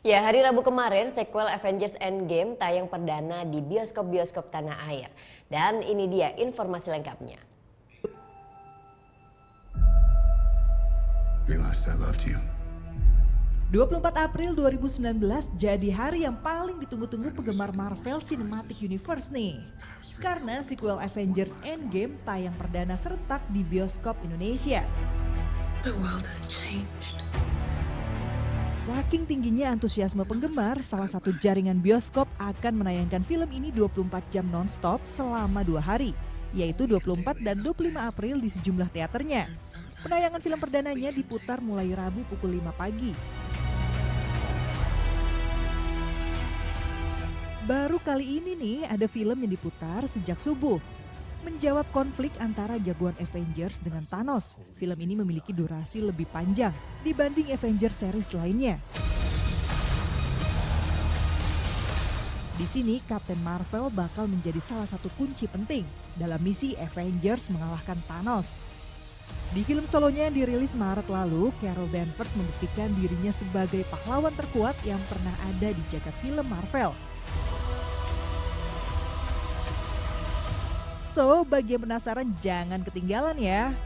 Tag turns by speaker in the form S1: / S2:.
S1: Ya, hari Rabu kemarin sequel Avengers Endgame tayang perdana di bioskop-bioskop tanah air. Dan ini dia informasi lengkapnya.
S2: Realized I loved you.
S3: 24 April 2019 jadi hari yang paling ditunggu-tunggu penggemar Marvel Cinematic Universe nih. Karena sequel Avengers Endgame tayang perdana serentak di bioskop Indonesia.
S4: The world has changed.
S3: Saking tingginya antusiasme penggemar, salah satu jaringan bioskop akan menayangkan film ini 24 jam non-stop selama 2 hari, yaitu 24 dan 25 April di sejumlah teaternya. Penayangan film perdananya diputar mulai Rabu pukul 5 pagi. Baru kali ini nih ada film yang diputar sejak subuh. Menjawab konflik antara jagoan Avengers dengan Thanos, film ini memiliki durasi lebih panjang dibanding Avengers series lainnya. Di sini Captain Marvel bakal menjadi salah satu kunci penting dalam misi Avengers mengalahkan Thanos. Di film solonya yang dirilis Maret lalu, Carol Danvers membuktikan dirinya sebagai pahlawan terkuat yang pernah ada di jagat film Marvel. So, bagi yang penasaran jangan ketinggalan ya.